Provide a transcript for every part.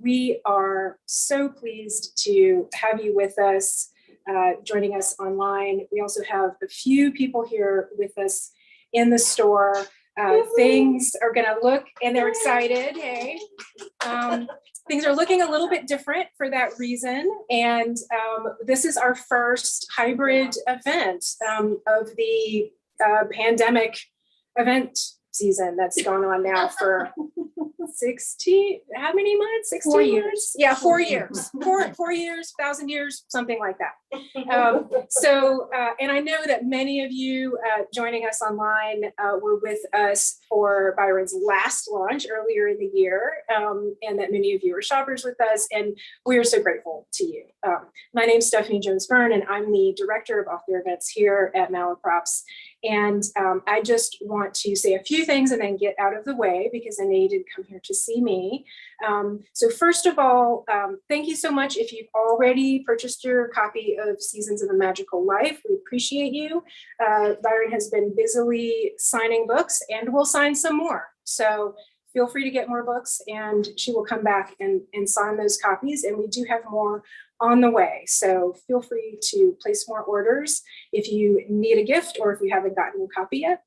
we are so pleased to have you with us, joining us online. We also have a few people here with us in the store. Things are going to look, and they're excited, hey. Things are looking a little bit different for that reason. And this is our first hybrid event of the pandemic event season that's gone on now for 60, how many months? 16 4 years? years. Yeah, 4 years. 4 years, 1,000 years, something like that. And I know that many of you joining us online were with us for Byron's last launch earlier in the year, and that many of you are shoppers with us, and we are so grateful to you. My name is Stephanie Jones-Byrne, and I'm the director of off-air events here at Malaprops. And I just want to say a few things and then get out of the way, because I know you didn't come here to see me. So first of all, thank you so much if you've already purchased your copy of Seasons of a Magical Life. We appreciate you. Byron has been busily signing books and will sign some more. So feel free to get more books, and she will come back and sign those copies. And we do have more on the way. So feel free to place more orders if you need a gift or if you haven't gotten a copy yet.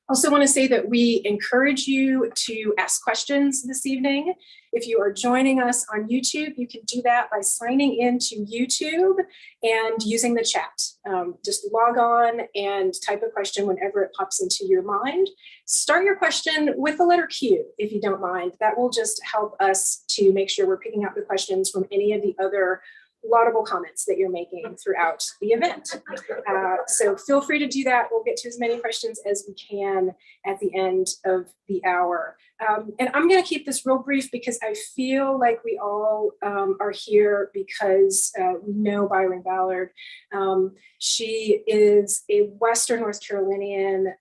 Also want to say that we encourage you to ask questions this evening. If you are joining us on YouTube, you can do that by signing into YouTube and using the chat. Just log on and type a question whenever it pops into your mind. Start your question with the letter Q, if you don't mind. That will just help us to make sure we're picking out the questions from any of the other laudable comments that you're making throughout the event. So feel free to do that. We'll get to as many questions as we can at the end of the hour. And I'm going to keep this real brief because I feel like we all are here because we know Byron Ballard. She is a Western North Carolinian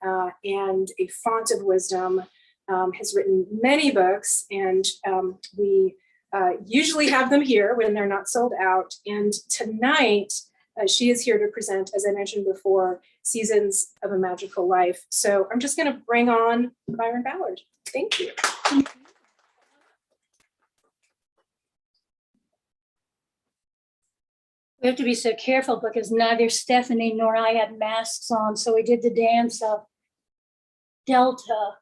and a font of wisdom, has written many books, and we usually have them here when they're not sold out. And tonight, she is here to present, as I mentioned before, Seasons of a Magical Life. So I'm just going to bring on Byron Ballard. Thank you. We have to be so careful because neither Stephanie nor I had masks on. So we did the dance of Delta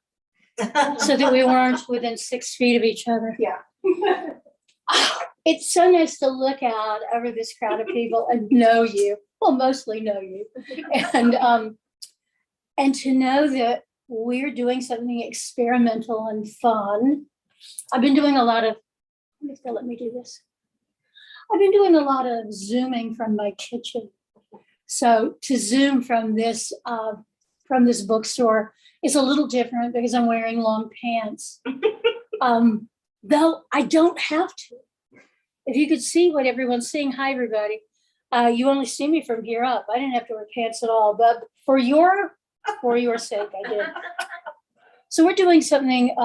so that we weren't within 6 feet of each other. Yeah. It's so nice to look out over this crowd of people and know you. Well, mostly know you. And to know that we're doing something experimental and fun. I've been doing a lot of, let me do this. I've been doing a lot of Zooming from my kitchen. So to Zoom from this bookstore is a little different because I'm wearing long pants. Though I don't have to. If you could see what everyone's seeing, hi everybody. You only see me from here up. I didn't have to wear pants at all, but for your sake, I did. So we're doing something.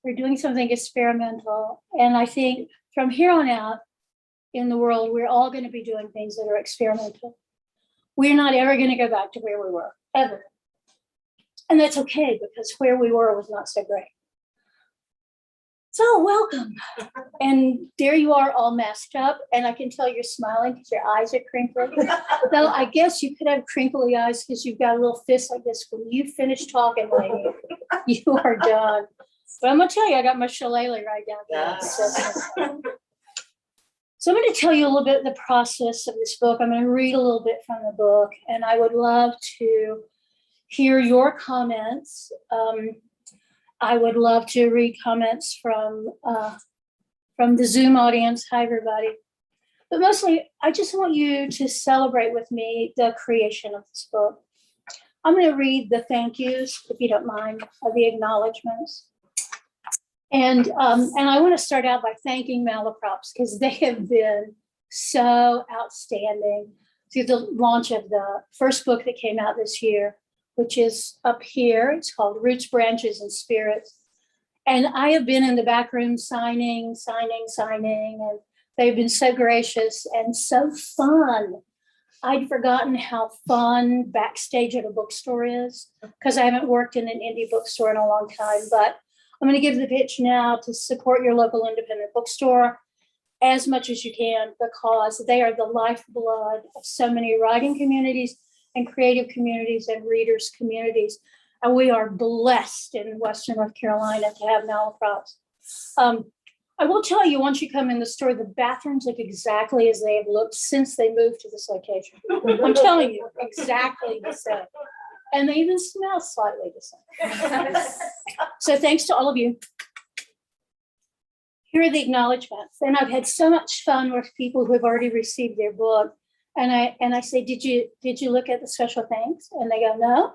We're doing something experimental, and I think from here on out in the world, we're all going to be doing things that are experimental. We're not ever going to go back to where we were, ever. And that's okay, because where we were was not so great. So welcome. And there you are, all masked up, and I can tell you're smiling because your eyes are crinkly. Though I guess you could have crinkly eyes because you've got a little fist like this. When you finish talking, lady, you are done. But I'm going to tell you, I got my shillelagh right down here. So I'm going to tell you a little bit of the process of this book. I'm going to read a little bit from the book, and I would love to hear your comments. I would love to read comments from the Zoom audience. Hi, everybody. But mostly, I just want you to celebrate with me the creation of this book. I'm going to read the thank yous, if you don't mind, of the acknowledgements. And I want to start out by thanking Malaprops because they have been so outstanding through the launch of the first book that came out this year, which is up here. It's called Roots, Branches, and Spirits. And I have been in the back room signing, and they've been so gracious and so fun. I'd forgotten how fun backstage at a bookstore is because I haven't worked in an indie bookstore in a long time, but I'm going to give the pitch now to support your local independent bookstore as much as you can, because they are the lifeblood of so many writing communities and creative communities and readers communities. And we are blessed in Western North Carolina to have Malaprops. I will tell you, once you come in the store, the bathrooms look exactly as they have looked since they moved to this location. I'm telling you, exactly the same. And they even smell slightly the same. So thanks to all of you. Here are the acknowledgements. And I've had so much fun with people who have already received their book. And I say, did you look at the special thanks? And they go, no.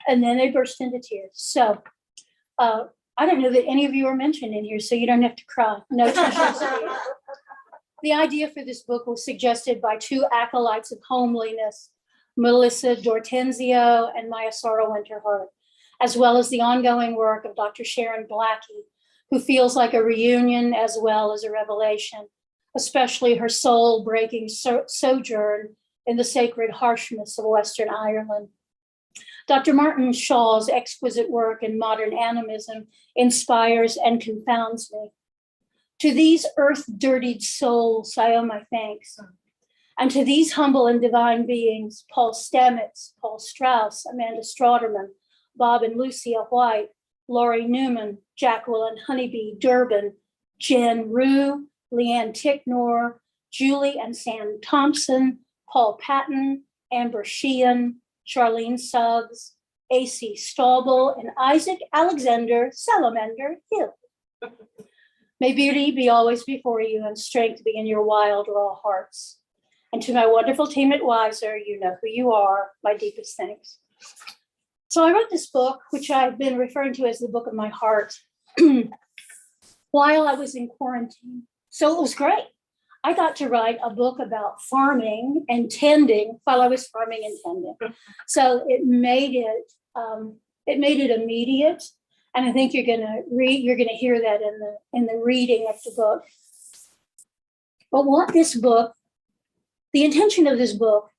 And then they burst into tears. So I don't know that any of you are mentioned in here, so you don't have to cry. No tissues. The idea for this book was suggested by two acolytes of homeliness, Melissa D'Ortenzio and Maya Sara Winterhart, as well as the ongoing work of Dr. Sharon Blackie, who feels like a reunion as well as a revelation, especially her soul-breaking sojourn in the sacred harshness of Western Ireland. Dr. Martin Shaw's exquisite work in modern animism inspires and confounds me. To these earth-dirtied souls, I owe my thanks. And to these humble and divine beings, Paul Stamets, Paul Strauss, Amanda Strouderman, Bob and Lucia White, Laurie Newman, Jacqueline Honeybee Durbin, Jen Rue, Leanne Ticknor, Julie and Sam Thompson, Paul Patton, Amber Sheehan, Charlene Suggs, A.C. Staubel, and Isaac Alexander Salamander Hill. May beauty be always before you and strength be in your wild, raw hearts. And to my wonderful team at Weiser, you know who you are, my deepest thanks. So I wrote this book, which I've been referring to as the book of my heart, while I was in quarantine. So it was great. I got to write a book about farming and tending while I was farming and tending. So it made it immediate. And I think you're gonna hear that in the reading of the book. But the intention of this book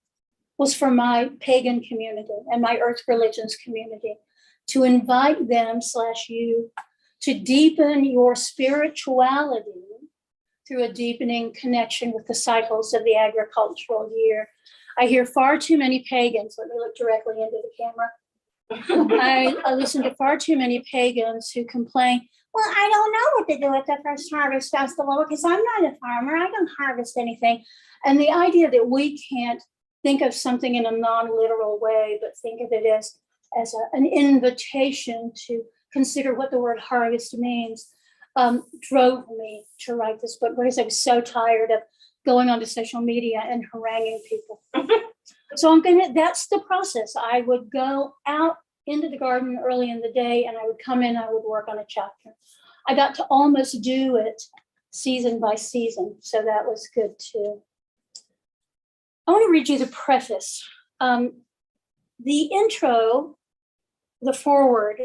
was for my pagan community and my earth religions community, to invite them / you to deepen your spirituality through a deepening connection with the cycles of the agricultural year. I hear far too many pagans, let me look directly into the camera. I listen to far too many pagans who complain, well, I don't know what to do at the first harvest festival because I'm not a farmer, I don't harvest anything. And the idea that we can't think of something in a non-literal way, but think of it as an invitation to consider what the word harvest means, drove me to write this book because I was so tired of going onto social media and haranguing people. So that's the process. I would go out into the garden early in the day and I would come in, I would work on a chapter. I got to almost do it season by season, so that was good too. I want to read you the preface. The foreword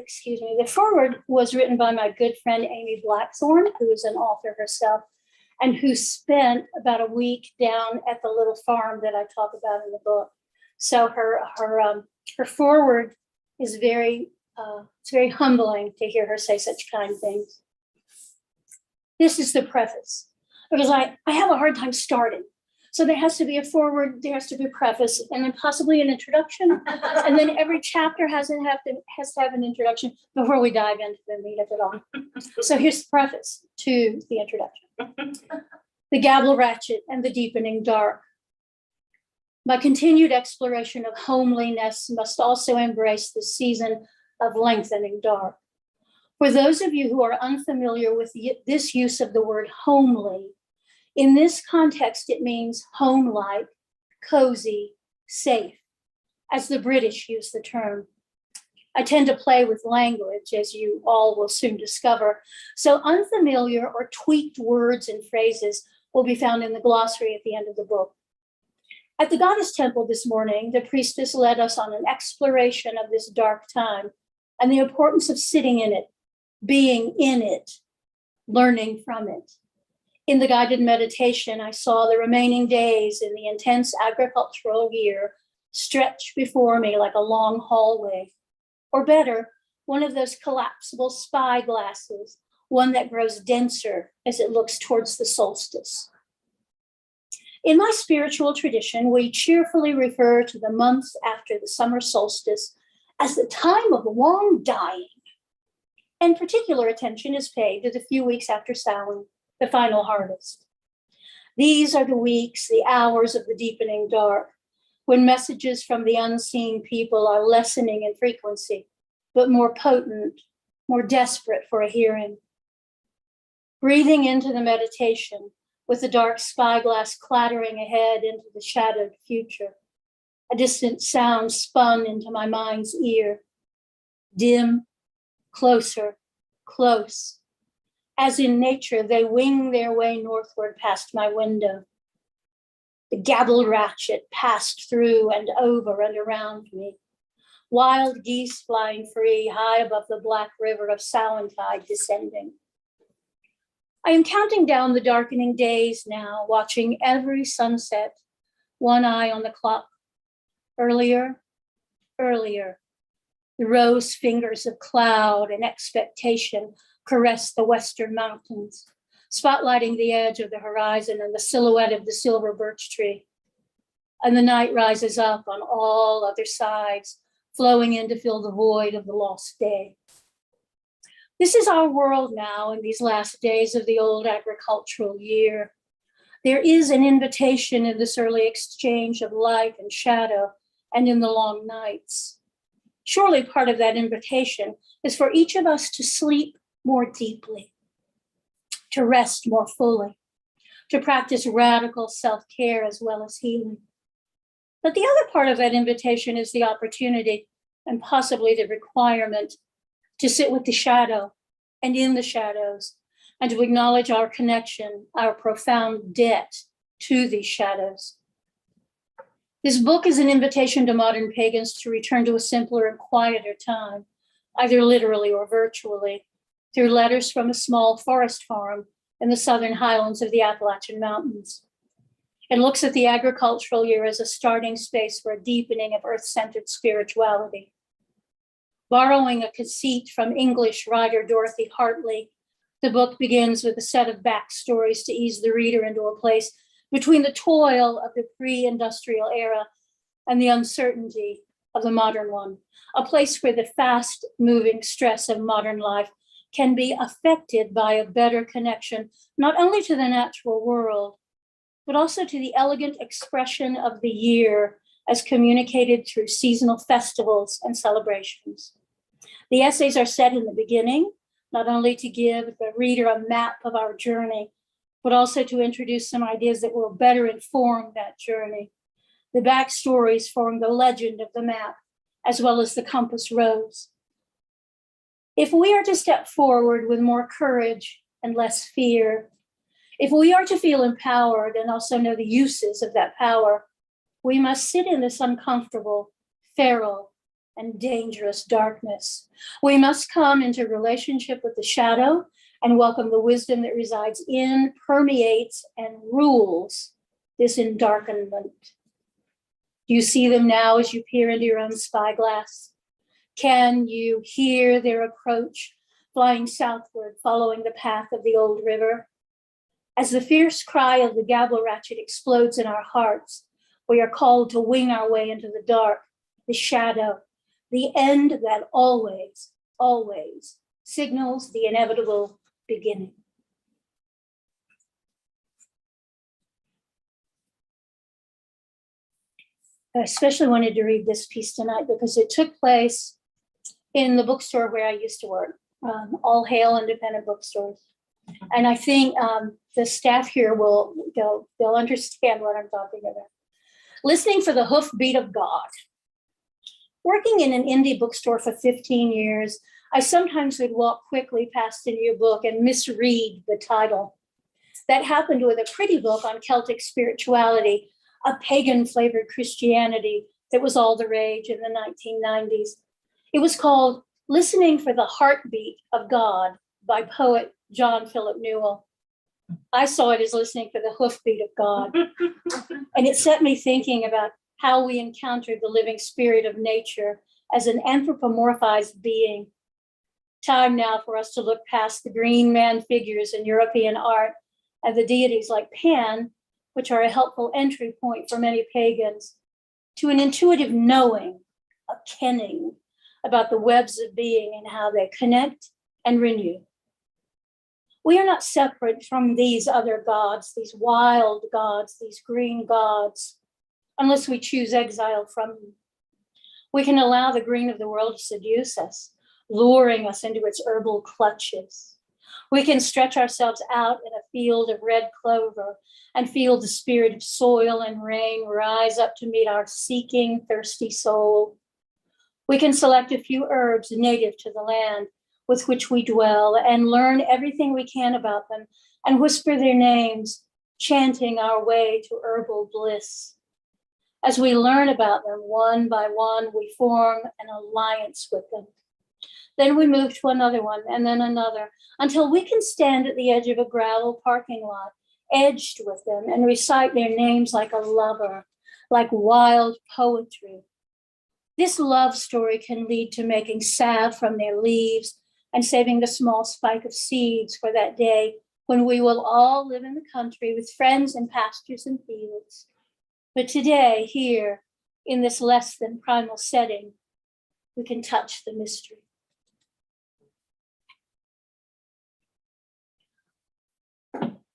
was written by my good friend Amy Blackthorne, who is an author herself, and who spent about a week down at the little farm that I talk about in the book. So her foreword is it's very humbling to hear her say such kind things. This is the preface, because I have a hard time starting. So there has to be a foreword, there has to be a preface, and then possibly an introduction. And then every chapter has to have an introduction before we dive into the meat of it all. So here's the preface to the introduction. The gabble ratchet and the deepening dark. My continued exploration of homeliness must also embrace the season of lengthening dark. For those of you who are unfamiliar with this use of the word homely, in this context, it means home-like, cozy, safe, as the British use the term. I tend to play with language, as you all will soon discover. So unfamiliar or tweaked words and phrases will be found in the glossary at the end of the book. At the Goddess Temple this morning, the priestess led us on an exploration of this dark time and the importance of sitting in it, being in it, learning from it. In the guided meditation, I saw the remaining days in the intense agricultural year stretch before me like a long hallway, or better, one of those collapsible spy glasses, one that grows denser as it looks towards the solstice. In my spiritual tradition, we cheerfully refer to the months after the summer solstice as the time of long dying, and particular attention is paid to the few weeks after Samhain, the final harvest. These are the weeks, the hours of the deepening dark, when messages from the unseen people are lessening in frequency, but more potent, more desperate for a hearing. Breathing into the meditation, with the dark spyglass clattering ahead into the shadowed future, a distant sound spun into my mind's ear. Dim, closer, close. As in nature, they wing their way northward past my window. The gabbled ratchet passed through and over and around me. Wild geese flying free high above the black river of Sawantide descending. I am counting down the darkening days now, watching every sunset, one eye on the clock. Earlier, earlier. The rose fingers of cloud and expectation caress the western mountains, spotlighting the edge of the horizon and the silhouette of the silver birch tree. And the night rises up on all other sides, flowing in to fill the void of the lost day. This is our world now in these last days of the old agricultural year. There is an invitation in this early exchange of light and shadow and in the long nights. Surely part of that invitation is for each of us to sleep more deeply, to rest more fully, to practice radical self-care as well as healing. But the other part of that invitation is the opportunity and possibly the requirement to sit with the shadow and in the shadows and to acknowledge our connection, our profound debt to these shadows. This book is an invitation to modern pagans to return to a simpler and quieter time, either literally or virtually, through letters from a small forest farm in the southern highlands of the Appalachian Mountains. It looks at the agricultural year as a starting space for a deepening of earth-centered spirituality. Borrowing a conceit from English writer Dorothy Hartley, the book begins with a set of backstories to ease the reader into a place between the toil of the pre-industrial era and the uncertainty of the modern one, a place where the fast-moving stress of modern life can be affected by a better connection, not only to the natural world, but also to the elegant expression of the year as communicated through seasonal festivals and celebrations. The essays are set in the beginning, not only to give the reader a map of our journey, but also to introduce some ideas that will better inform that journey. The backstories form the legend of the map, as well as the compass rose. If we are to step forward with more courage and less fear, if we are to feel empowered and also know the uses of that power, we must sit in this uncomfortable, feral, and dangerous darkness. We must come into relationship with the shadow and welcome the wisdom that resides in, permeates, and rules this endarkenment. Do you see them now as you peer into your own spyglass? Can you hear their approach, flying southward, following the path of the old river? As the fierce cry of the gabble ratchet explodes in our hearts, we are called to wing our way into the dark, the shadow, the end that always, always signals the inevitable beginning. I especially wanted to read this piece tonight because it took place in the bookstore where I used to work. All hail independent bookstores. And I think the staff here they'll understand what I'm talking about. Listening for the hoofbeat of God. Working in an indie bookstore for 15 years, I sometimes would walk quickly past a new book and misread the title. That happened with a pretty book on Celtic spirituality, a pagan-flavored Christianity that was all the rage in the 1990s. It was called Listening for the Heartbeat of God by poet John Philip Newell. I saw it as listening for the hoofbeat of God. And it set me thinking about how we encountered the living spirit of nature as an anthropomorphized being Time now for us to look past the green man figures in European art and the deities like Pan, which are a helpful entry point for many pagans, to an intuitive knowing, a kenning about the webs of being and how they connect and renew. We are not separate from these other gods, these wild gods, these green gods, unless we choose exile from them. We can allow the green of the world to seduce us, luring us into its herbal clutches. We can stretch ourselves out in a field of red clover and feel the spirit of soil and rain rise up to meet our seeking, thirsty soul. We can select a few herbs native to the land with which we dwell and learn everything we can about them and whisper their names, chanting our way to herbal bliss. As we learn about them one by one, we form an alliance with them. Then we move to another one and then another until we can stand at the edge of a gravel parking lot, edged with them, and recite their names like a lover, like wild poetry. This love story can lead to making salve from their leaves and saving the small spike of seeds for that day when we will all live in the country with friends in pastures and fields. But today, here, in this less than primal setting, we can touch the mystery.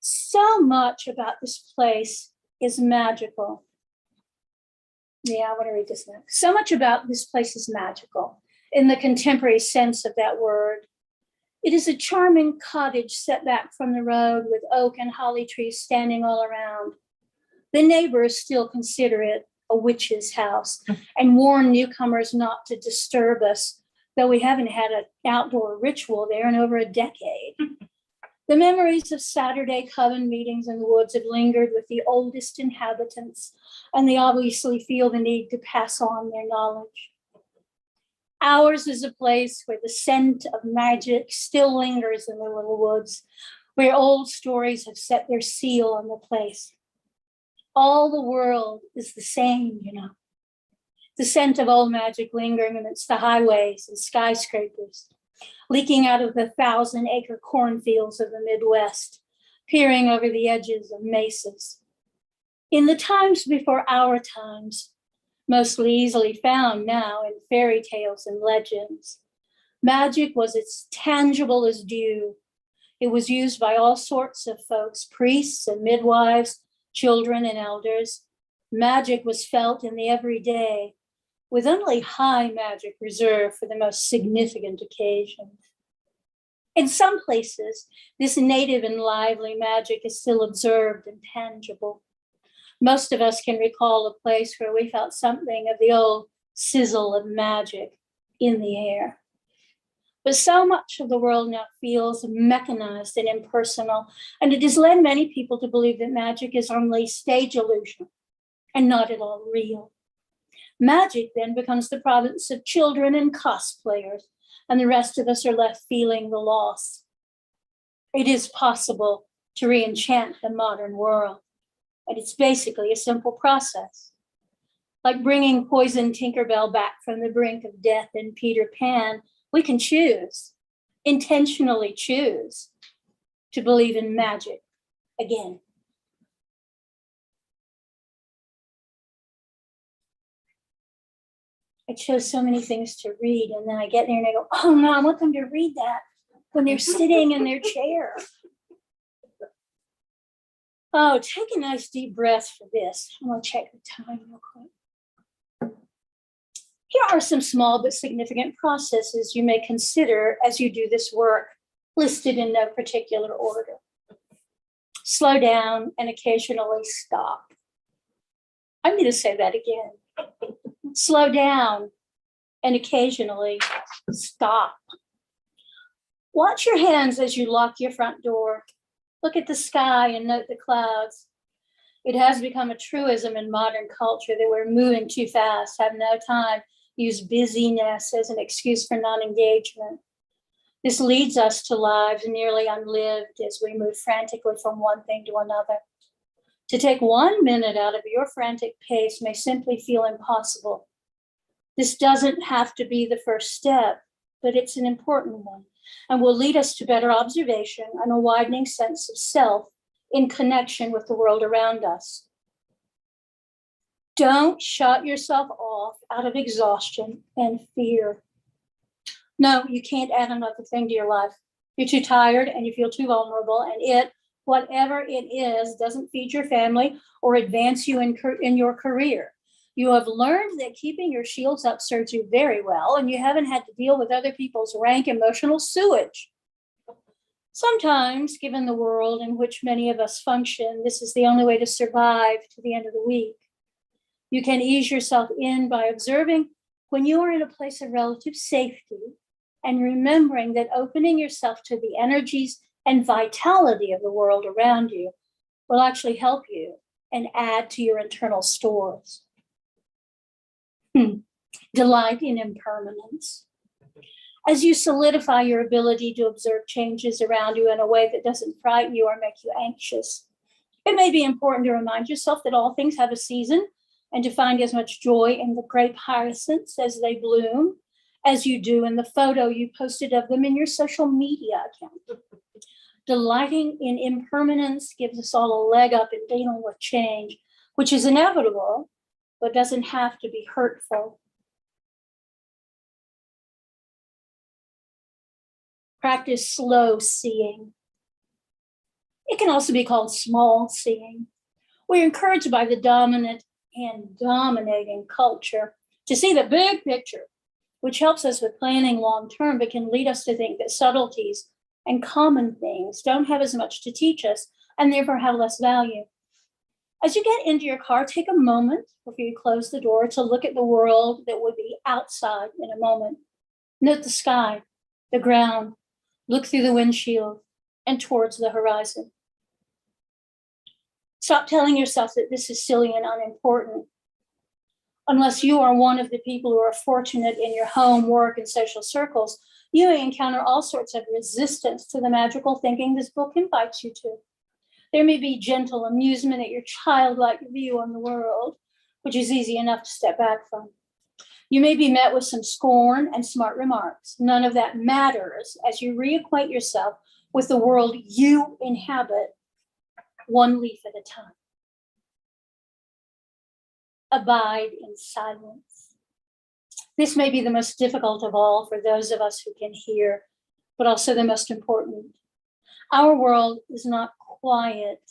So much about this place is magical. Yeah, I want to read this now. So much about this place is magical in the contemporary sense of that word. It is a charming cottage set back from the road with oak and holly trees standing all around. The neighbors still consider it a witch's house and warn newcomers not to disturb us, though we haven't had an outdoor ritual there in over a decade. The memories of Saturday coven meetings in the woods have lingered with the oldest inhabitants, and they obviously feel the need to pass on their knowledge. Ours is a place where the scent of magic still lingers in the little woods, where old stories have set their seal on the place. All the world is the same, you know. The scent of old magic lingering amidst the highways and skyscrapers, leaking out of the 1,000-acre cornfields of the Midwest, peering over the edges of mesas. In the times before our times, mostly easily found now in fairy tales and legends, magic was as tangible as dew. It was used by all sorts of folks, priests and midwives, children and elders. Magic was felt in the everyday, with only high magic reserved for the most significant occasions. In some places, this native and lively magic is still observed and tangible. Most of us can recall a place where we felt something of the old sizzle of magic in the air. But so much of the world now feels mechanized and impersonal, and it has led many people to believe that magic is only stage illusion and not at all real. Magic then becomes the province of children and cosplayers, and the rest of us are left feeling the loss. It is possible to re-enchant the modern world, and it's basically a simple process. Like bringing poisoned Tinkerbell back from the brink of death in Peter Pan, we can choose, intentionally choose, to believe in magic again. I chose so many things to read, and then I get there and I go, oh no, I want them to read that when they're sitting in their chair. Oh, take a nice deep breath for this. I'm gonna check the time real quick. Here are some small but significant processes you may consider as you do this work, listed in no particular order. Slow down and occasionally stop. I'm going to say that again. Slow down and occasionally stop. Watch your hands as you lock your front door. Look at the sky and note the clouds. It has become a truism in modern culture that we're moving too fast, have no time, use busyness as an excuse for non-engagement. This leads us to lives nearly unlived as we move frantically from one thing to another. To take 1 minute out of your frantic pace may simply feel impossible. This doesn't have to be the first step, but it's an important one. and will lead us to better observation and a widening sense of self in connection with the world around us. Don't shut yourself off out of exhaustion and fear. No, you can't add another thing to your life. You're too tired and you feel too vulnerable, and it, whatever it is, doesn't feed your family or advance you in your career. You have learned that keeping your shields up serves you very well, and you haven't had to deal with other people's rank emotional sewage. Sometimes, given the world in which many of us function, this is the only way to survive to the end of the week. You can ease yourself in by observing when you are in a place of relative safety and remembering that opening yourself to the energies and vitality of the world around you will actually help you and add to your internal stores. Delight in impermanence. As you solidify your ability to observe changes around you in a way that doesn't frighten you or make you anxious, it may be important to remind yourself that all things have a season and to find as much joy in the grape hyacinths as they bloom as you do in the photo you posted of them in your social media account. Delighting in impermanence gives us all a leg up in dealing with change, which is inevitable, but doesn't have to be hurtful. Practice slow seeing. It can also be called small seeing. We're encouraged by the dominant and dominating culture to see the big picture, which helps us with planning long term, but can lead us to think that subtleties and common things don't have as much to teach us and therefore have less value. As you get into your car, take a moment before you close the door to look at the world that would be outside in a moment. Note the sky, the ground, look through the windshield and towards the horizon. Stop telling yourself that this is silly and unimportant. Unless you are one of the people who are fortunate in your home, work, and social circles, you may encounter all sorts of resistance to the magical thinking this book invites you to. There may be gentle amusement at your childlike view on the world, which is easy enough to step back from. You may be met with some scorn and smart remarks. None of that matters as you reacquaint yourself with the world you inhabit, one leaf at a time. Abide in silence. This may be the most difficult of all for those of us who can hear, but also the most important. Our world is not quiet.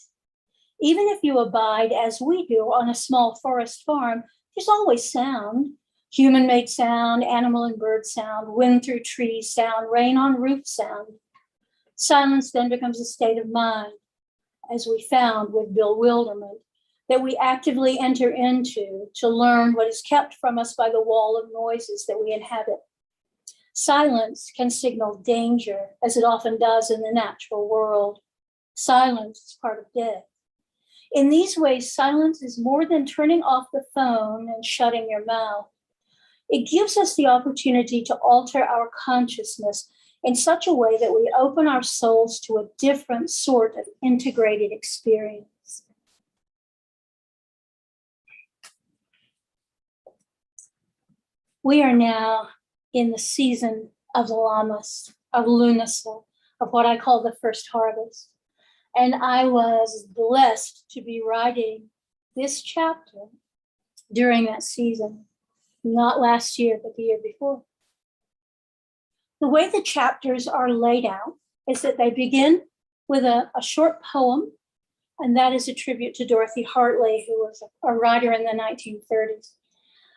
Even if you abide as we do on a small forest farm, there's always sound. Human-made sound, animal and bird sound, wind through trees sound, rain on roof sound. Silence then becomes a state of mind, as we found with bewilderment, that we actively enter into to learn what is kept from us by the wall of noises that we inhabit. Silence can signal danger, as it often does in the natural world. Silence is part of death. In these ways, silence is more than turning off the phone and shutting your mouth. It gives us the opportunity to alter our consciousness in such a way that we open our souls to a different sort of integrated experience. We are now in the season of Lammas, of Lunasa, of what I call the first harvest. And I was blessed to be writing this chapter during that season, not last year, but the year before. The way the chapters are laid out is that they begin with a short poem, and that is a tribute to Dorothy Hartley, who was a writer in the 1930s.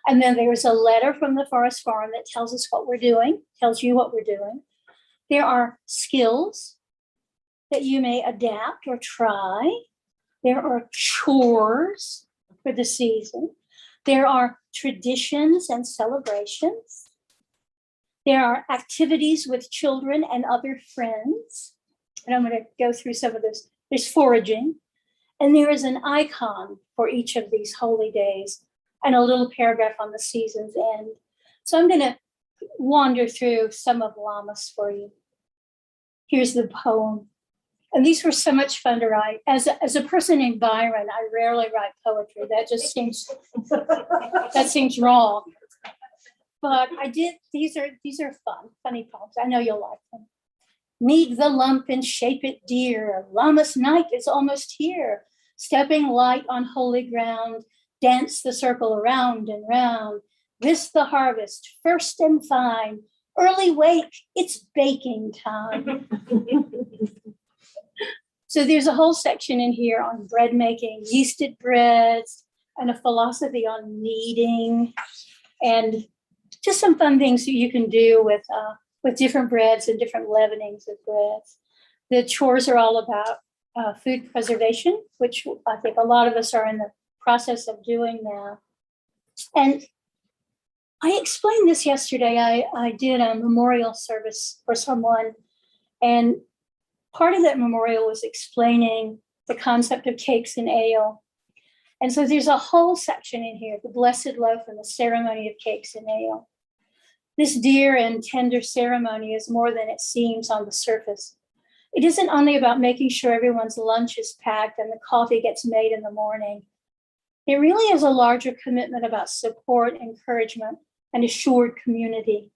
And then there's a letter from the forest farm that tells us what we're doing, tells you what we're doing. There are skills that you may adapt or try. There are chores for the season. There are traditions and celebrations. There are activities with children and other friends. And I'm going to go through some of this. There's foraging. And there is an icon for each of these holy days and a little paragraph on the season's end. So I'm going to wander through some of Lammas for you. Here's the poem. And these were so much fun to write. As a person named Byron, I rarely write poetry. That just seems, that seems wrong. But I did, these are fun, funny poems. I know you'll like them. Knead the lump and shape it dear. Lammas night is almost here. Stepping light on holy ground, dance the circle round and round. This the harvest, first and fine. Early wake, it's baking time. So there's a whole section in here on bread making, yeasted breads, and a philosophy on kneading, and just some fun things that you can do with different breads and different leavenings of breads. The chores are all about food preservation, which I think a lot of us are in the process of doing now. And I explained this yesterday. I did a memorial service for someone, and part of that memorial was explaining the concept of cakes and ale. And so there's a whole section in here, the blessed loaf and the ceremony of cakes and ale. This dear and tender ceremony is more than it seems on the surface. It isn't only about making sure everyone's lunch is packed and the coffee gets made in the morning. It really is a larger commitment about support, encouragement, and assured community.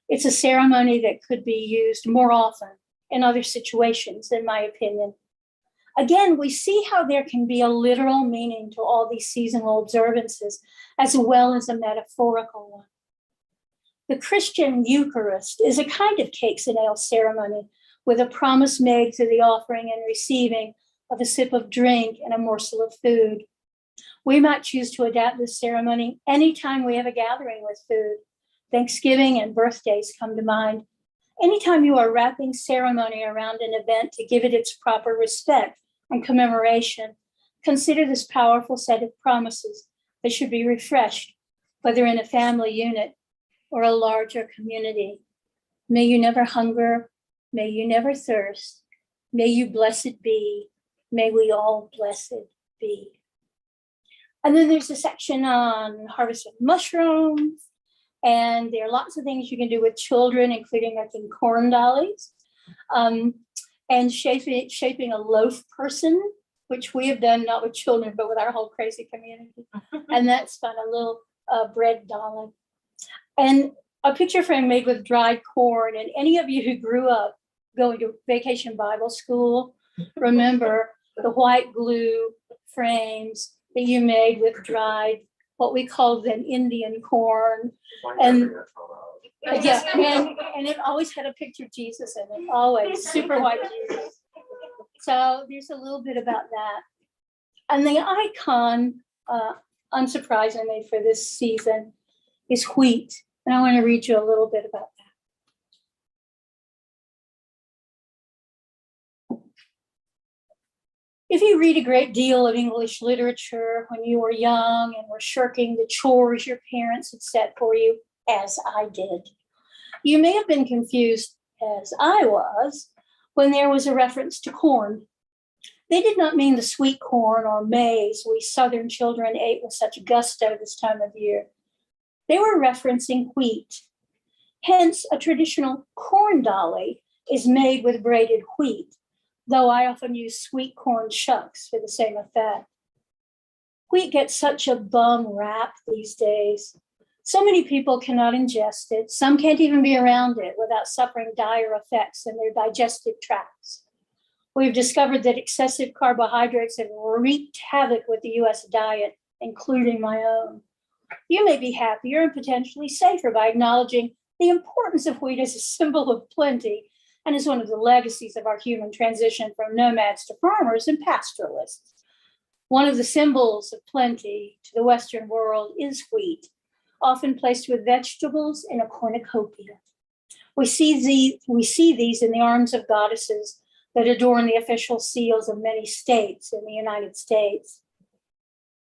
It's a ceremony that could be used more often in other situations, in my opinion. Again, we see how there can be a literal meaning to all these seasonal observances, as well as a metaphorical one. The Christian Eucharist is a kind of cakes and ale ceremony with a promise made to the offering and receiving of a sip of drink and a morsel of food. We might choose to adapt this ceremony anytime we have a gathering with food. Thanksgiving and birthdays come to mind. Anytime you are wrapping ceremony around an event to give it its proper respect and commemoration, consider this powerful set of promises that should be refreshed, whether in a family unit or a larger community. May you never hunger, may you never thirst, may you blessed be, may we all blessed be. And then there's a section on harvesting mushrooms, and there are lots of things you can do with children, including making corn dollies, and shaping a loaf person, which we have done not with children, but with our whole crazy community. And that's fun, a little bread dolly. And a picture frame made with dried corn. And any of you who grew up going to vacation Bible school, remember the white glue frames that you made with dried, what we called then Indian corn. And yeah, and it always had a picture of Jesus in it, always super white Jesus. So there's a little bit about that. And the icon, unsurprisingly for this season, is wheat. And I want to read you a little bit about that. If you read a great deal of English literature when you were young and were shirking the chores your parents had set for you, as I did, you may have been confused, as I was, when there was a reference to corn. They did not mean the sweet corn or maize we Southern children ate with such gusto this time of year. They were referencing wheat. Hence, a traditional corn dolly is made with braided wheat, though I often use sweet corn shucks for the same effect. Wheat gets such a bum rap these days. So many people cannot ingest it. Some can't even be around it without suffering dire effects in their digestive tracts. We've discovered that excessive carbohydrates have wreaked havoc with the US diet, including my own. You may be happier and potentially safer by acknowledging the importance of wheat as a symbol of plenty and as one of the legacies of our human transition from nomads to farmers and pastoralists. One of the symbols of plenty to the Western world is wheat, often placed with vegetables in a cornucopia. We see these in the arms of goddesses that adorn the official seals of many states in the United States.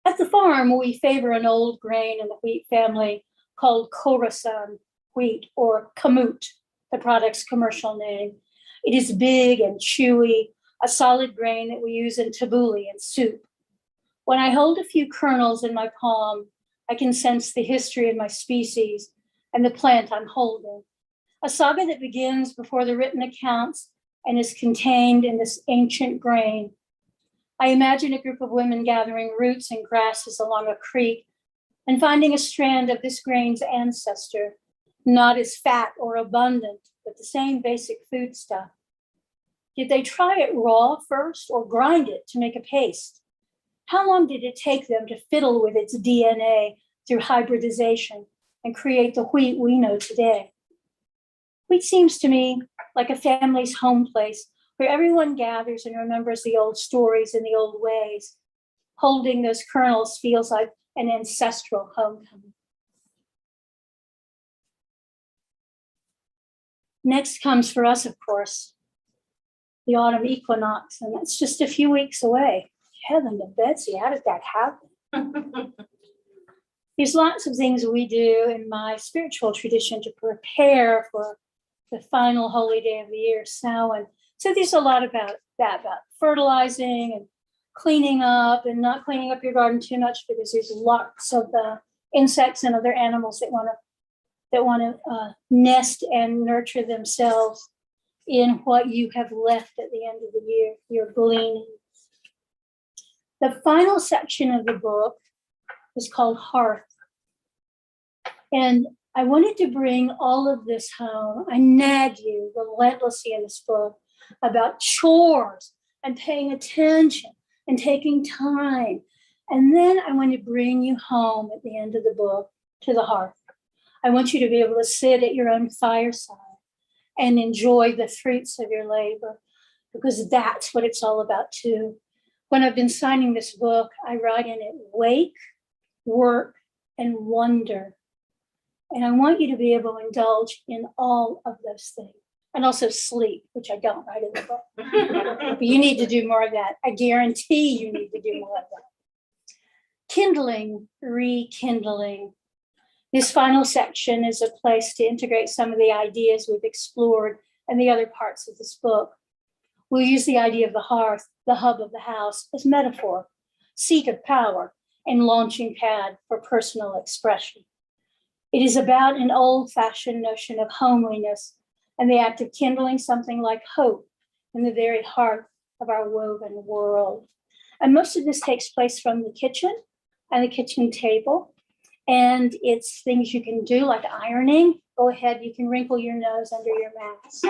At the farm, we favor an old grain in the wheat family called Khorasan wheat, or kamut, the product's commercial name. It is big and chewy, a solid grain that we use in tabbouleh and soup. When I hold a few kernels in my palm, I can sense the history of my species and the plant I'm holding. A saga that begins before the written accounts and is contained in this ancient grain. I imagine a group of women gathering roots and grasses along a creek and finding a strand of this grain's ancestor, not as fat or abundant, but the same basic foodstuff. Did they try it raw first or grind it to make a paste? How long did it take them to fiddle with its DNA through hybridization and create the wheat we know today? Wheat seems to me like a family's home place where everyone gathers and remembers the old stories and the old ways. Holding those kernels feels like an ancestral homecoming. Next comes for us, of course, the autumn equinox, and that's just a few weeks away. Heaven to Betsy, how did that happen? There's lots of things we do in my spiritual tradition to prepare for the final holy day of the year, Samhain. So there's a lot about that, about fertilizing and cleaning up and not cleaning up your garden too much, because there's lots of insects and other animals that want to nest and nurture themselves in what you have left at the end of the year, your gleanings. The final section of the book is called Hearth. And I wanted to bring all of this home. I nag you relentlessly in this book about chores and paying attention and taking time. And then I want to bring you home at the end of the book to the hearth. I want you to be able to sit at your own fireside and enjoy the fruits of your labor, because that's what it's all about too. When I've been signing this book, I write in it wake, work, and wonder. And I want you to be able to indulge in all of those things. And also sleep, which I don't write in the book. But you need to do more of that. I guarantee you need to do more of that. Kindling, rekindling. This final section is a place to integrate some of the ideas we've explored and the other parts of this book. We'll use the idea of the hearth, the hub of the house, as metaphor, seat of power, and launching pad for personal expression. It is about an old-fashioned notion of homeliness and the act of kindling something like hope in the very heart of our woven world. And most of this takes place from the kitchen and the kitchen table. And it's things you can do like ironing. Go ahead, you can wrinkle your nose under your mask.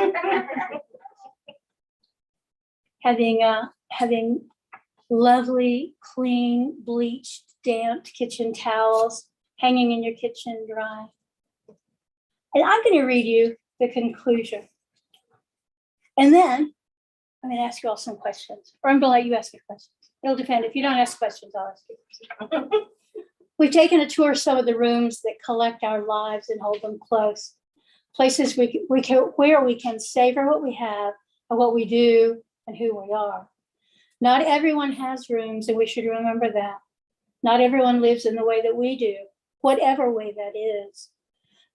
Having lovely, clean, bleached, damped kitchen towels hanging in your kitchen dry. And I'm going to read you the conclusion. And then I'm going to ask you all some questions, or I'm going to let you ask your questions. It'll depend. If you don't ask questions, I'll ask you. We've taken a tour of some of the rooms that collect our lives and hold them close. Places where we can savor what we have and what we do and who we are. Not everyone has rooms, and we should remember that. Not everyone lives in the way that we do, whatever way that is.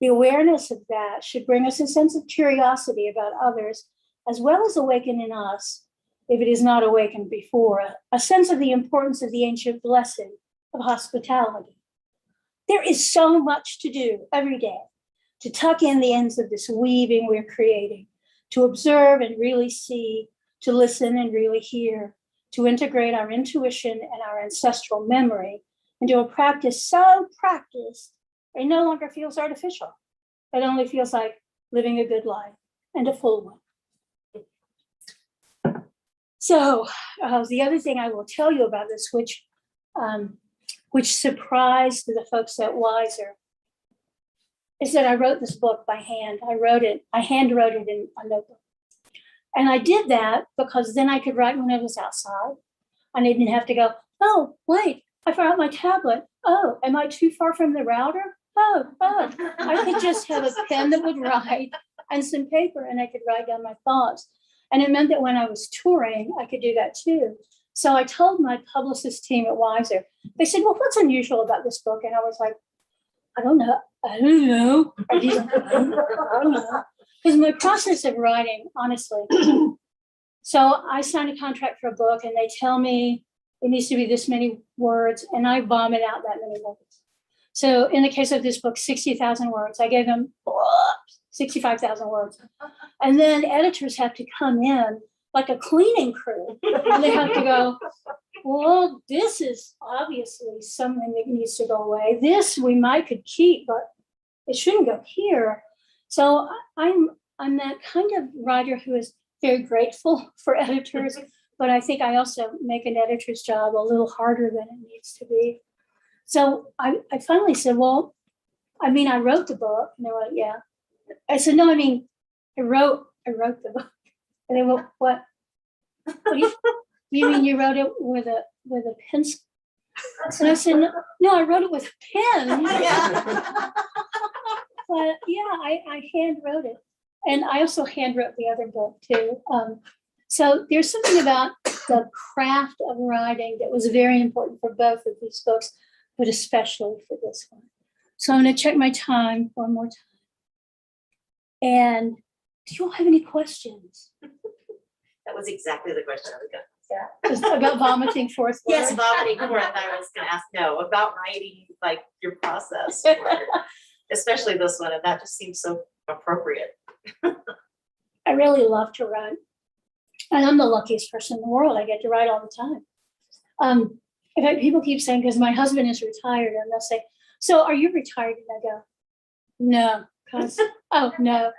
The awareness of that should bring us a sense of curiosity about others, as well as awaken in us, if it is not awakened before, a sense of the importance of the ancient blessing of hospitality. There is so much to do every day to tuck in the ends of this weaving we're creating, to observe and really see, to listen and really hear, to integrate our intuition and our ancestral memory into a practice so practiced it no longer feels artificial. It only feels like living a good life and a full one. So the other thing I will tell you about this, which surprised the folks at Wiser, is that I wrote this book by hand. I hand wrote it in a notebook. And I did that because then I could write when I was outside. I didn't have to go, oh, wait, I forgot my tablet. Oh, am I too far from the router? Oh. I could just have a pen that would write and some paper, and I could write down my thoughts. And it meant that when I was touring, I could do that too. So I told my publicist team at Wiser, they said, well, what's unusual about this book? And I was like, I don't know. Because my process of writing, honestly. So I signed a contract for a book and they tell me it needs to be this many words, and I vomit out that many words. So in the case of this book, 60,000 words, I gave them 65,000 words. And then editors have to come in like a cleaning crew. And they have to go, well, this is obviously something that needs to go away. This we might could keep, but it shouldn't go here. So I'm that kind of writer who is very grateful for editors, but I think I also make an editor's job a little harder than it needs to be. So I finally said, well, I mean, I wrote the book. And they were like, yeah. I said, no, I mean, I wrote the book. And they went, what? What do you mean you wrote it with a pencil? And I said, no, I wrote it with a pen. But yeah, I hand wrote it. And I also hand wrote the other book too. So there's something about the craft of writing that was very important for both of these books, but especially for this one. So I'm going to check my time one more time. And do you all have any questions? That was exactly the question I was going to Just about vomiting forth Yes, words? vomiting forth. I was going to ask, no, about writing, like your process, especially this one. And that just seems so appropriate. I really love to write. And I'm the luckiest person in the world. I get to write all the time. In fact, people keep saying, because my husband is retired, and they'll say, so are you retired? And I go, no, because, oh, no.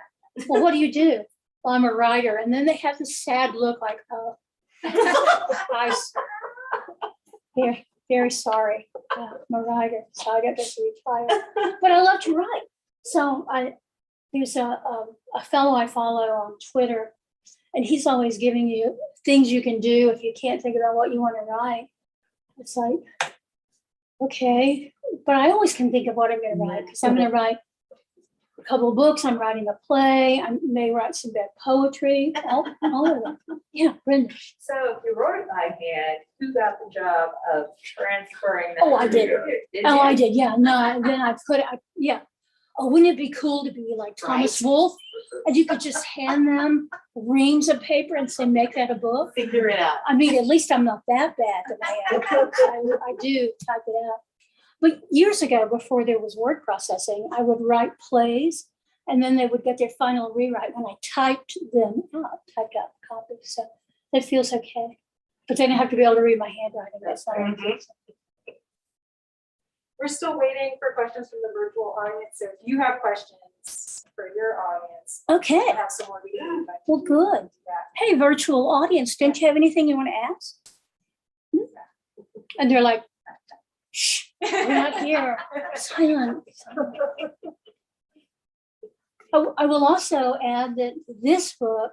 Well, what do you do? Well, I'm a writer. And then they have this sad look like, oh, I'm very sorry. Yeah, I'm a writer, so I don't get to retire. But I love to write. So there's a fellow I follow on Twitter, and he's always giving you things you can do if you can't think about what you want to write. It's like, okay, but I always can think of what I'm going to write, because I'm going to write a couple of books. I'm writing a play. I may write some bad poetry, all of them. Yeah, Brenda. So if you wrote it by hand, who got the job of transferring that? Oh, I did. Did Oh, you? I did. Yeah, no, then I put it, yeah. Oh, wouldn't it be cool to be like Thomas Wolfe? And you could just hand them reams of paper and say, make that a book. Figure it out. I mean, at least I'm not that bad that I do type it out. But years ago, before there was word processing, I would write plays, and then they would get their final rewrite when I typed them out, typed out copies. So that feels okay. But then I have to be able to read my handwriting. That's not We're still waiting for questions from the virtual audience. So if you have questions for your audience, okay. we'll have some more reading. Well, good. Hey, virtual audience, don't you have anything you want to ask? And they're like, shh, we're not here. Silent. I will also add that this book,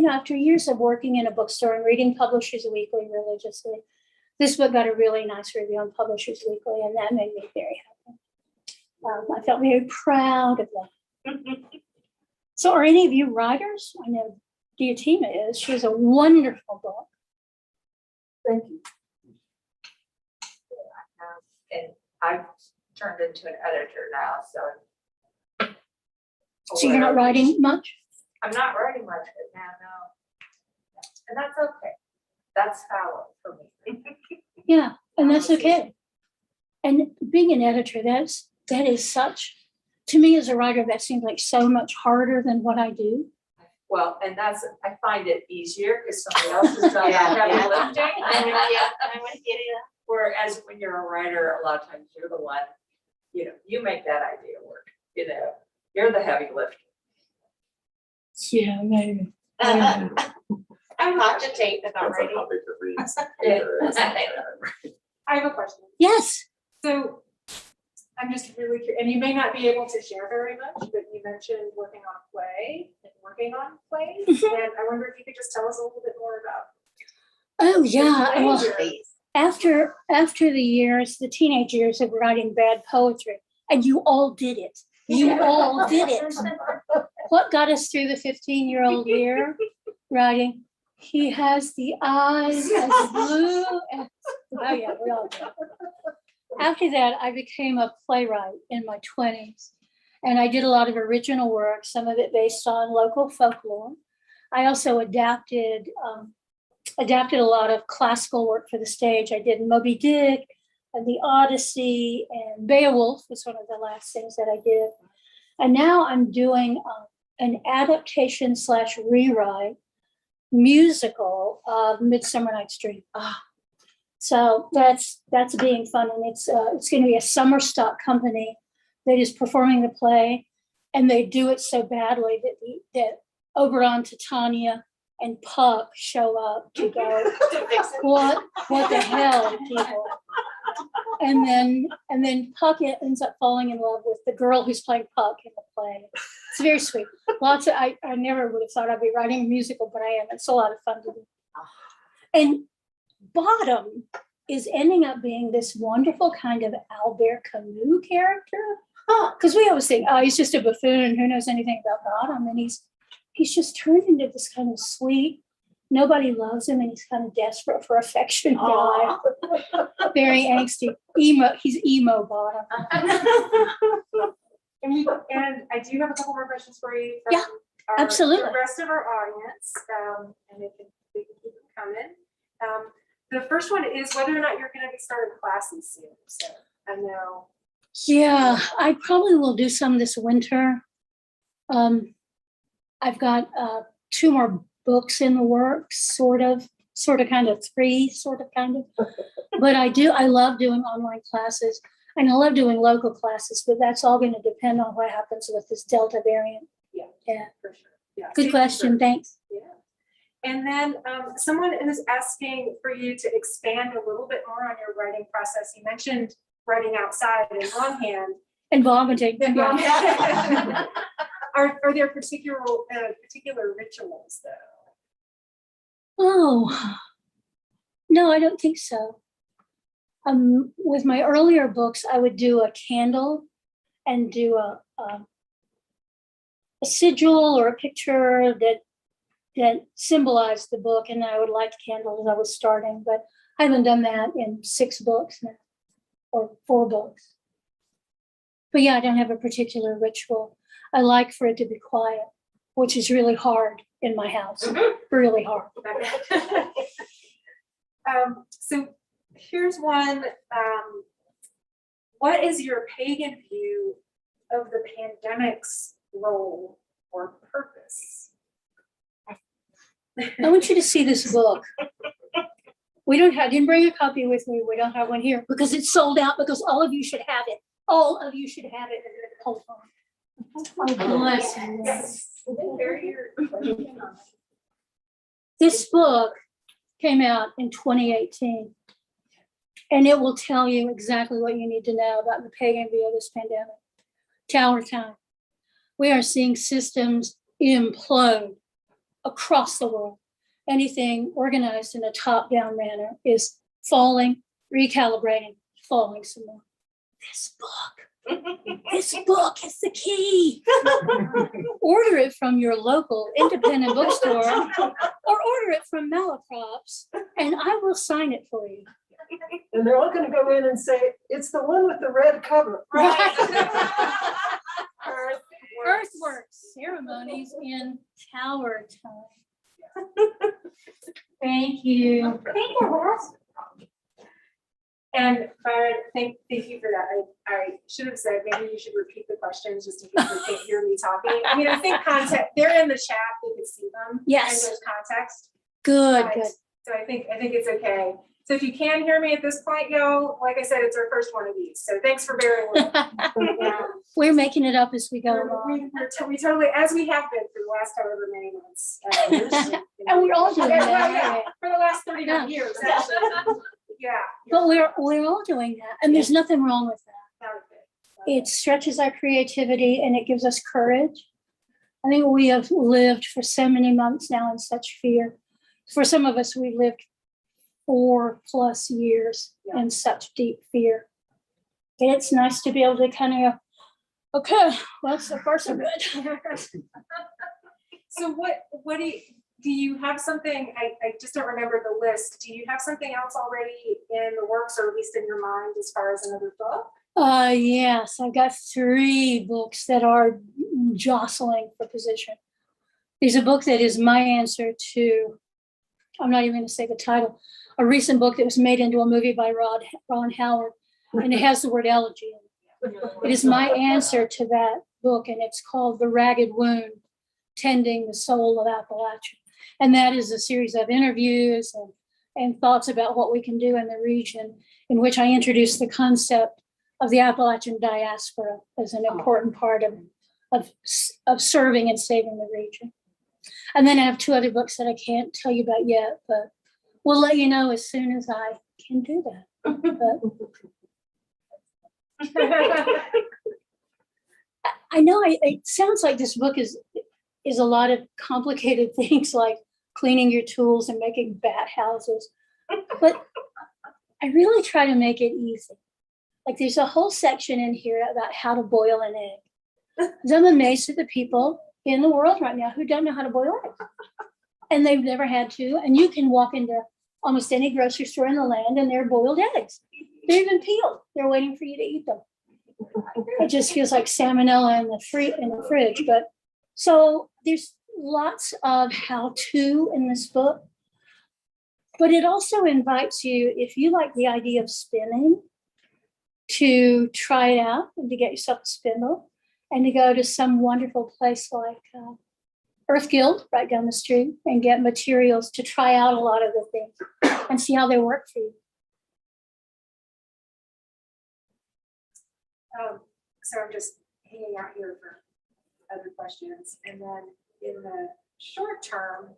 after years of working in a bookstore and reading Publishers Weekly religiously, this book got a really nice review on Publishers Weekly, and that made me very happy. I felt very proud of that. So are any of you writers? I know Diotima is. She has a wonderful book. Thank you. And I've turned into an editor now, so. So you're not writing much? I'm not writing much, but now, no. And that's okay. That's fallow for me. Yeah, and that's okay. And being an editor, that is such, to me as a writer, that seems like so much harder than what I do. Well, and I find it easier because somebody else has done that heavy lifting. I'm with you. Whereas when you're a writer, a lot of times you're the one, you make that idea work, you're the heavy lifter. Yeah, maybe. I'm hot to tape about writing. I have a question. Yes. So I'm just really curious, and you may not be able to share very much, but you mentioned working on a play and working on plays. And I wonder if you could just tell us a little bit more about. Oh, yeah. Well, Please. after the years, the teenage years of writing bad poetry, and you all did it. You all did it. What got us through the 15-year-old year? Writing, he has the eyes as blue as, oh yeah, we all did. After that, I became a playwright in my 20s, and I did a lot of original work, some of it based on local folklore. I also adapted a lot of classical work for the stage. I did Moby Dick and the Odyssey, and Beowulf was one of the last things that I did. And now I'm doing an adaptation / rewrite musical of Midsummer Night's Dream. So that's being fun, and it's going to be a summer stock company that is performing the play, and they do it so badly that Oberon, Titania, and Puck show up to go, what the hell, people? And then Puck ends up falling in love with the girl who's playing Puck in the play. It's very sweet. I never would have thought I'd be writing a musical, but I am. It's a lot of fun to do. And Bottom is ending up being this wonderful kind of Albert Camus character. Because we always think, oh, he's just a buffoon. Who knows anything about Bottom? And he's just turned into this kind of sweet, nobody loves him, and he's kind of desperate for affection guy. Very angsty. Emo. He's emo Bottom. And I do have a couple more questions for you. From Yeah, absolutely. The rest of our audience, and they can keep them coming. The first one is whether or not you're going to be starting classes soon. So I know. Yeah, I probably will do some this winter. I've got 2 more books in the works, sort of, kind of 3, kind of. But I love doing online classes, and I love doing local classes, but that's all going to depend on what happens with this Delta variant. Yeah, for sure. Yeah. Good question, thanks. Yeah. And then someone is asking for you to expand a little bit more on your writing process. You mentioned writing outside and longhand. And vomiting. Yeah. Are there particular rituals though? Oh, no, I don't think so. With my earlier books, I would do a candle and do a sigil or a picture that symbolized the book, and I would light the candle as I was starting, but I haven't done that in 6 books now, or 4 books. But yeah, I don't have a particular ritual. I like for it to be quiet, which is really hard in my house, really hard. So here's one. What is your pagan view of the pandemic's role or purpose? I want you to see this book. I didn't bring a copy with me. We don't have one here because it's sold out, because all of you should have it. All of you should have it. Hold on. Oh, bless you. This book came out in 2018, and it will tell you exactly what you need to know about the pagan view of this pandemic. Tower time. We are seeing systems implode across the world. Anything organized in a top-down manner is falling, recalibrating, falling some more. This book is the key. Order it from your local independent bookstore, or order it from Malaprops, and I will sign it for you. And they're all going to go in and say, it's the one with the red cover. Right. Earthworks ceremonies in Tower time. Thank you. Thank you. And Byron, thank you for that. I should have said maybe you should repeat the questions just in case you can't hear me talking. I mean, I think context, they're in the chat, you can see them. Yes. And there's context. Good, But- good. So I think it's okay. So if you can hear me at this point, y'all, like I said, it's our first one of these. So thanks for bearing with me. We're making it up as we go along. We totally, as we have been for the last however many months. And we're all doing Yeah, that. yeah, for the last 39 Yeah. years, actually. Yeah. But we're all doing that, and there's nothing wrong with that. Okay. It stretches our creativity and it gives us courage. I think we have lived for so many months now in such fear. For some of us, we lived 4+ years in such deep fear. And it's nice to be able to kind of go, okay, well, so far so good. So what do you have something, I just don't remember the list. Do you have something else already in the works, or at least in your mind, as far as another book? Yes, I've got 3 books that are jostling for position. There's a book that is my answer to, I'm not even going to say the title, a recent book that was made into a movie by Ron Howard, and it has the word elegy in it. It is my answer to that book, and it's called The Ragged Wound, Tending the Soul of Appalachia. And that is a series of interviews and thoughts about what we can do in the region, in which I introduce the concept of the Appalachian diaspora as an important part of serving and saving the region. And then I have 2 other books that I can't tell you about yet, but we'll let you know as soon as I can do that. I know it sounds like this book is a lot of complicated things like cleaning your tools and making bat houses, but I really try to make it easy. Like there's a whole section in here about how to boil an egg. 'Cause I'm amazed at the people in the world right now who don't know how to boil eggs. And they've never had to. And you can walk into almost any grocery store in the land and they're boiled eggs. They're even peeled. They're waiting for you to eat them. It just feels like salmonella in the fridge. But so there's lots of how-to in this book. But it also invites you, if you like the idea of spinning, to try it out and to get yourself a spindle and to go to some wonderful place like Earth Guild right down the street and get materials to try out a lot of the things and see how they work for you. So I'm just hanging out here for other questions. And then in the short term,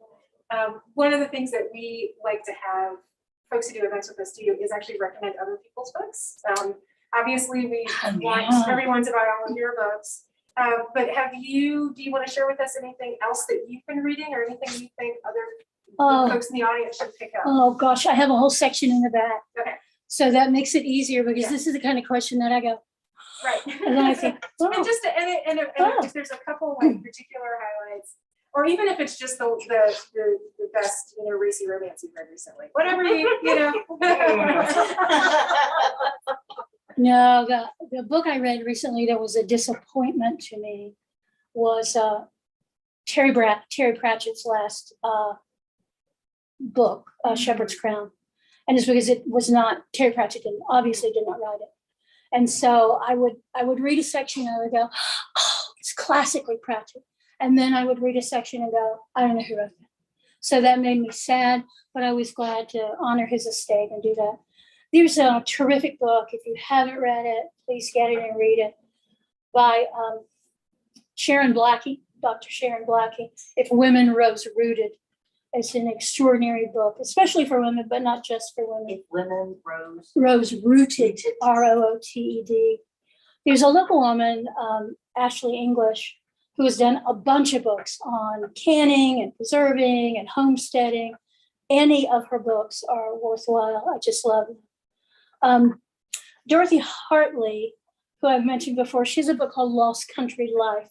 one of the things that we like to have folks who do events with us do is actually recommend other people's books. Obviously, we want everyone to buy all of your books. But do you want to share with us anything else that you've been reading or anything you think other folks in the audience should pick up? Oh gosh, I have a whole section in the back. Okay. So that makes it easier because this is the kind of question that I go, right. And then I think, oh. And just if there's a couple like particular highlights, or even if it's just the best, racy romance you've read recently, whatever No, the book I read recently that was a disappointment to me was Terry Pratchett's last book, Shepherd's Crown. And it's because it was not, Terry Pratchett obviously did not write it. And so I would read a section and I would go, oh, it's classically Pratchett. And then I would read a section and go, I don't know who wrote that. So that made me sad, but I was glad to honor his estate and do that. There's a terrific book. If you haven't read it, please get it and read it by Sharon Blackie, Dr. Sharon Blackie, If Women Rose Rooted. It's an extraordinary book, especially for women, but not just for women. If women Rose Rooted, R-O-O-T-E-D. There's a local woman, Ashley English, who has done a bunch of books on canning and preserving and homesteading. Any of her books are worthwhile. I just love them. Dorothy Hartley, who I've mentioned before, she has a book called Lost Country Life.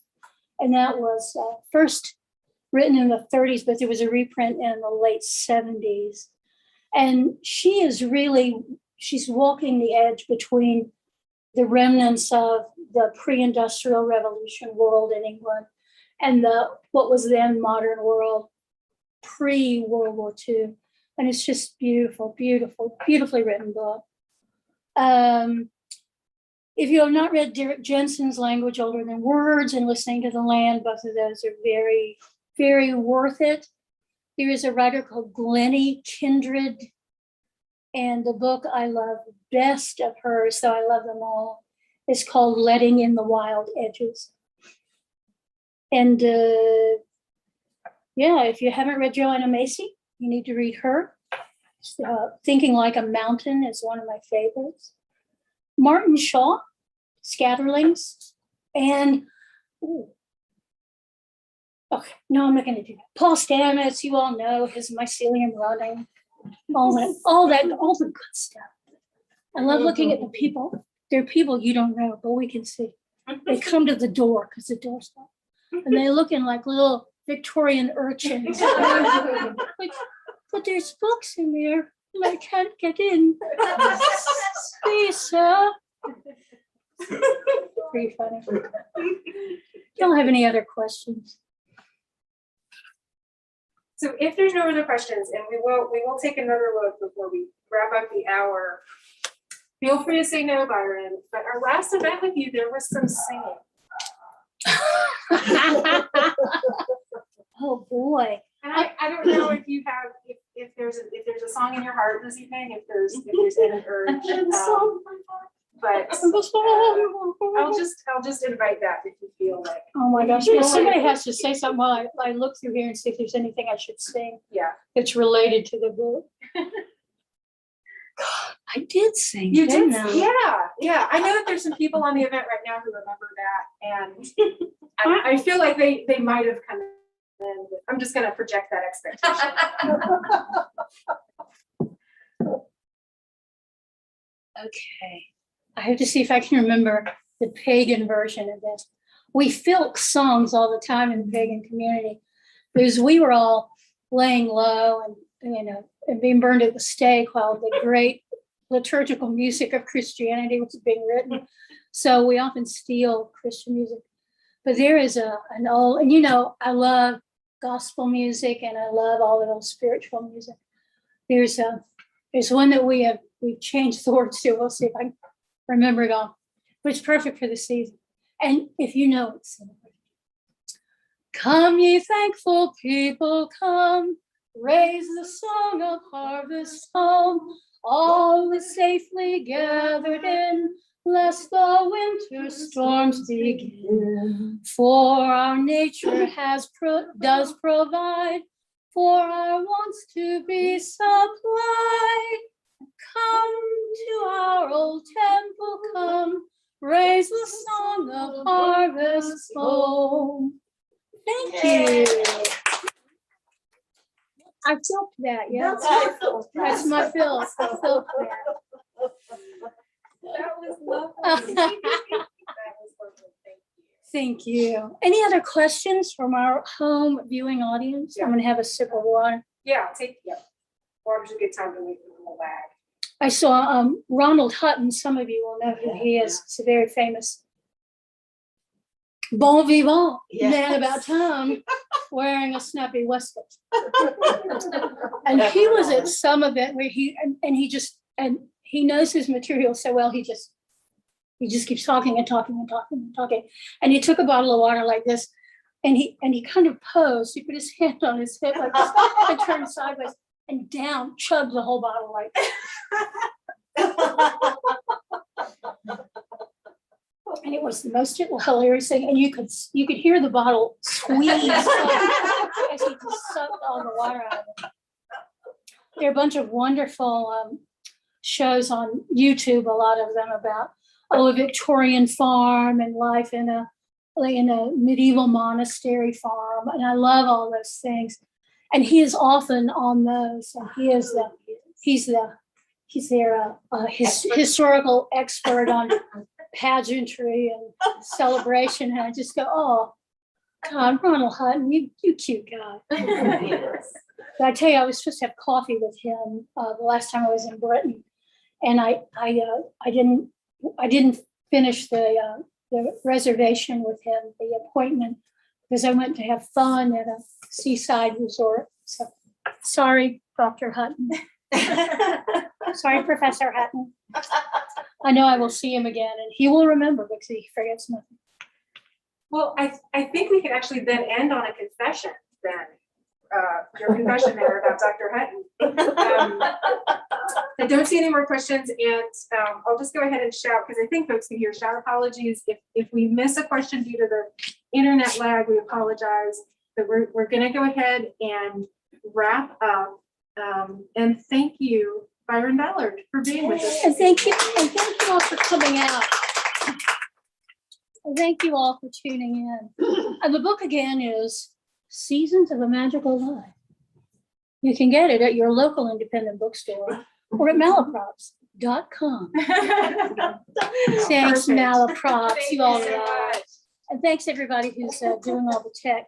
And that was first written in the 30s, but there was a reprint in the late 70s. And she's walking the edge between the remnants of the pre-industrial revolution world in England and what was then modern world pre-World War II. And it's just beautiful, beautiful, beautifully written book. If you have not read Derek Jensen's Language Older Than Words and Listening to the Land, both of those are very, very worth it. There is a writer called Glennie Kindred, and the book I love best of hers, so I love them all, is called Letting in the Wild Edges. And if you haven't read Joanna Macy, you need to read her. Thinking Like a Mountain is one of my favorites. Martin Shaw, Scatterlings, and okay, no, I'm not going to do that. Paul Stamets, you all know his Mycelium Running, all the good stuff. I love looking at the people. They're people you don't know, but we can see. They come to the door because the door's locked, and they're looking like little Victorian urchins. But there's books in there and I can't get in. Please, sir. Pretty funny. Don't have any other questions. So if there's no other questions, and we will take another look before we wrap up the hour. Feel free to say no, Byron. But our last event with you, there was some singing. Oh boy. And I don't know if you have if there's a song in your heart this evening, if there's an urge. But I'll just invite that if you feel like, Oh my gosh, well, somebody has to say something while I look through here and see if there's anything I should sing yeah. that's related to the book. God, I did sing, You didn't did, I? yeah. I know that there's some people on the event right now who remember that, and I feel like they might have come in. I'm just gonna project that expectation. Okay, I have to see if I can remember the pagan version of this. We filk songs all the time in the pagan community because we were all laying low and being burned at the stake while the great liturgical music of Christianity was being written. So we often steal Christian music. But there is an old, and I love gospel music and I love all of those spiritual music. There's one that we've changed the words to. We'll see if I can remember it all. But it's perfect for the season. And if you know it, sing it. Come, ye thankful people, come, raise the song of harvest home. All is safely gathered in, lest the winter storms begin. For our nature does provide for our wants to be supplied. Come to our old temple, come, raise the song of harvest home. Thank you. I felt that, yeah. That's my feel. I felt that. That was lovely. That was lovely. Thank you. Thank you. Any other questions from our home viewing audience? I'm gonna have a sip of water. Yeah, water's a good time to wait for the little bag. I saw Ronald Hutton. Some of you will know who he is. It's a very famous bon vivant man about town wearing a snappy waistcoat. And he was at some event where he knows his material so well, he just keeps talking and talking and talking and talking. And he took a bottle of water like this, and he kind of posed. He put his hand on his hip like this and turned sideways and down, chugged the whole bottle like and it was the most hilarious thing. And you could hear the bottle squeeze as he just sucked all the water out of it. There are a bunch of wonderful shows on YouTube, a lot of them about a Victorian farm and life in a medieval monastery farm. And I love all those things. And he is often on those. And he's their historical expert on pageantry and celebration. And I just go, oh, God, Ronald Hutton, you cute guy. But I tell you, I was supposed to have coffee with him the last time I was in Britain. And I didn't finish the reservation with him, the appointment, because I went to have fun at a seaside resort. So sorry, Dr. Hutton. Sorry, Professor Hutton. I know I will see him again, and he will remember because he forgets nothing. Well, I think we could actually then end on a confession then. Your confession there about Dr. Hutton. I don't see any more questions, and I'll just go ahead and shout because I think folks can hear. Shout apologies if we miss a question due to the internet lag. We apologize, but we're going to go ahead and wrap up. And thank you, Byron Ballard, for being with us. And thank you all for coming out. And thank you all for tuning in. And the book again is Seasons of a Magical Life. You can get it at your local independent bookstore or at malaprops.com. Thanks, Malaprops. You all right. And thanks everybody who's doing all the tech.